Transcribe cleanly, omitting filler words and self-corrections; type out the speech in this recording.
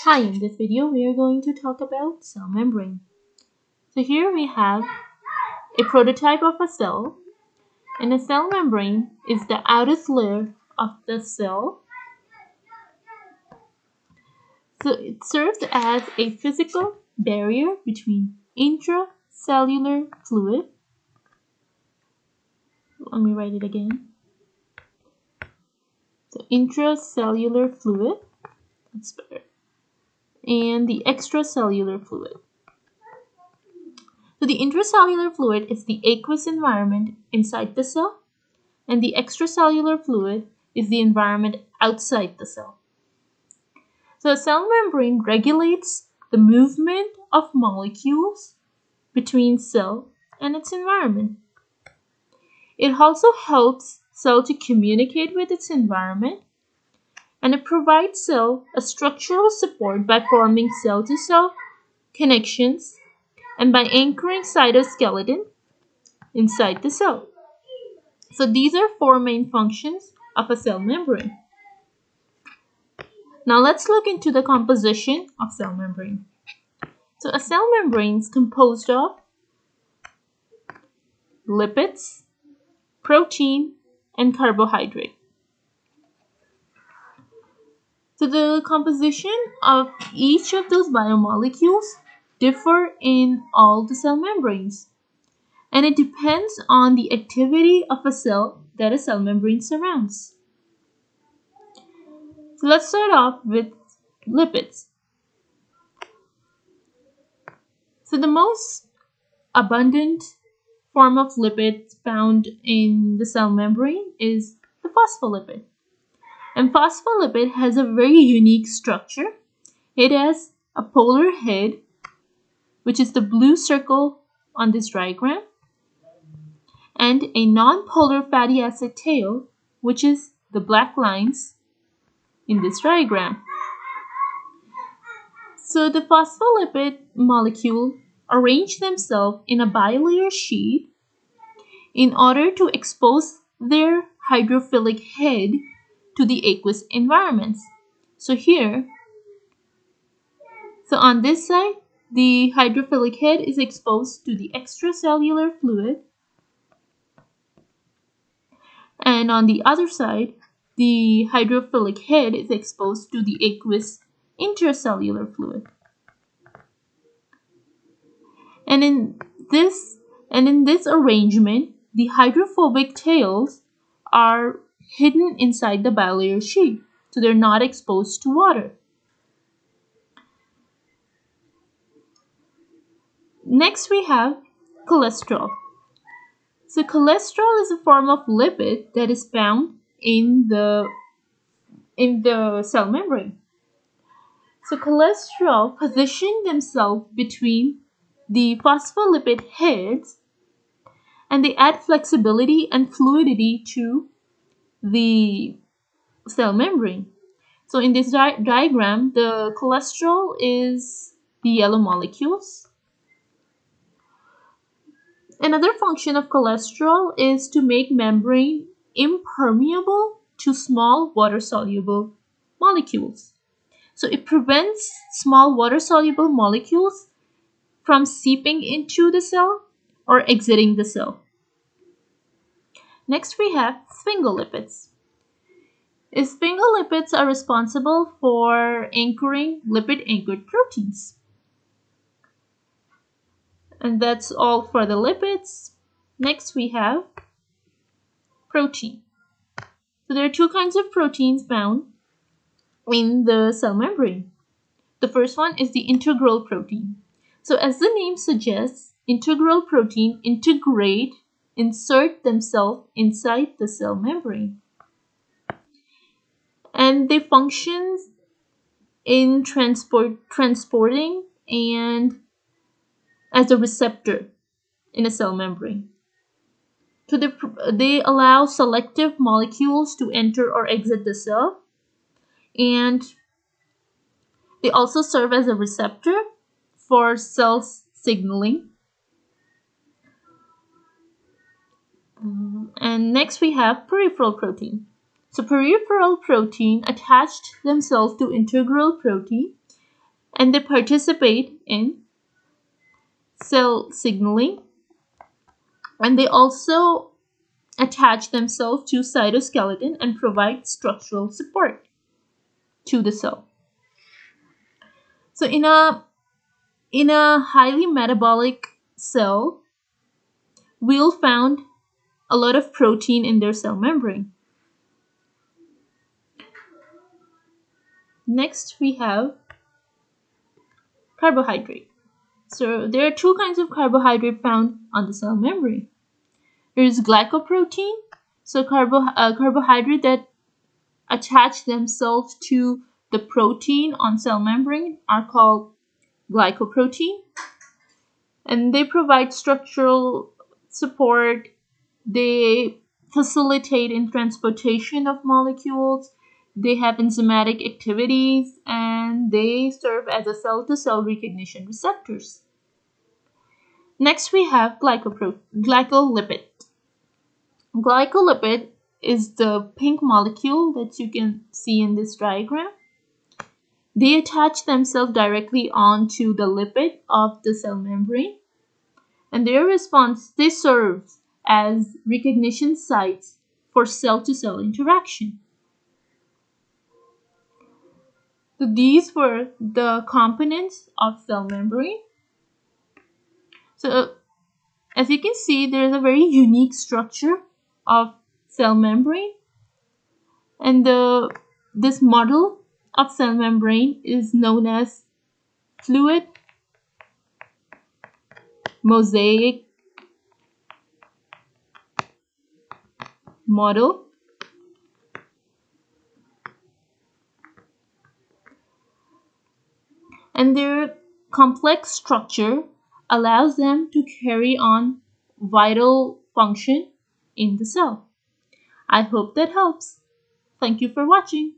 Hi, in this video we are going to talk about cell membrane. So here we have a prototype of a cell, and a cell membrane is the outer layer of the cell. So it serves as a physical barrier between intracellular fluid. Let me write it again. So intracellular fluid, that's better, and the extracellular fluid. So the intracellular fluid is the aqueous environment inside the cell, and the extracellular fluid is the environment outside the cell. So a cell membrane regulates the movement of molecules between cell and its environment. It also helps cell to communicate with its environment, and it provides cell a structural support by forming cell-to-cell connections and by anchoring cytoskeleton inside the cell. So these are four main functions of a cell membrane. Now let's look into the composition of cell membrane. So a cell membrane is composed of lipids, protein, and carbohydrate. So the composition of each of those biomolecules differ in all the cell membranes, and it depends on the activity of a cell that a cell membrane surrounds. So let's start off with lipids. So the most abundant form of lipids found in the cell membrane is the phospholipid. And phospholipid has a very unique structure. It has a polar head, which is the blue circle on this diagram, and a non-polar fatty acid tail, which is the black lines in this diagram. So the phospholipid molecule arrange themselves in a bilayer sheet in order to expose their hydrophilic head to the aqueous environments. So on this side, the hydrophilic head is exposed to the extracellular fluid, and on the other side, the hydrophilic head is exposed to the aqueous intracellular fluid. And in this arrangement, the hydrophobic tails are hidden inside the bilayer sheet, so they're not exposed to water. Next, we have cholesterol. So cholesterol is a form of lipid that is found in the cell membrane. So cholesterol position themselves between the phospholipid heads, and they add flexibility and fluidity to the cell membrane. So in this diagram, the cholesterol is the yellow molecules. Another function of cholesterol is to make membrane impermeable to small water-soluble molecules. So it prevents small water-soluble molecules from seeping into the cell or exiting the cell. Next, we have sphingolipids. Sphingolipids are responsible for anchoring lipid-anchored proteins. And that's all for the lipids. Next, we have protein. So there are two kinds of proteins found in the cell membrane. The first one is the integral protein. So as the name suggests, integral protein insert themselves inside the cell membrane. And they function in transporting and as a receptor in a cell membrane. So they allow selective molecules to enter or exit the cell, and they also serve as a receptor for cell signaling. And next we have peripheral protein. So peripheral protein attached themselves to integral protein, and they participate in cell signaling, and they also attach themselves to cytoskeleton and provide structural support to the cell. So in a highly metabolic cell, we'll found a lot of protein in their cell membrane. Next, we have carbohydrate. So there are two kinds of carbohydrate found on the cell membrane. There is glycoprotein, so carbohydrate that attach themselves to the protein on cell membrane are called glycoprotein, and they provide structural support. They facilitate in transportation of molecules. They have enzymatic activities, and they serve as a cell-to-cell recognition receptors. Next, we have glycolipid. Glycolipid is the pink molecule that you can see in this diagram. They attach themselves directly onto the lipid of the cell membrane, and they serve as recognition sites for cell-to-cell interaction. So these were the components of cell membrane. So as you can see, there is a very unique structure of cell membrane, and this model of cell membrane is known as fluid mosaic model. And their complex structure allows them to carry on vital function in the cell. I hope that helps. Thank you for watching.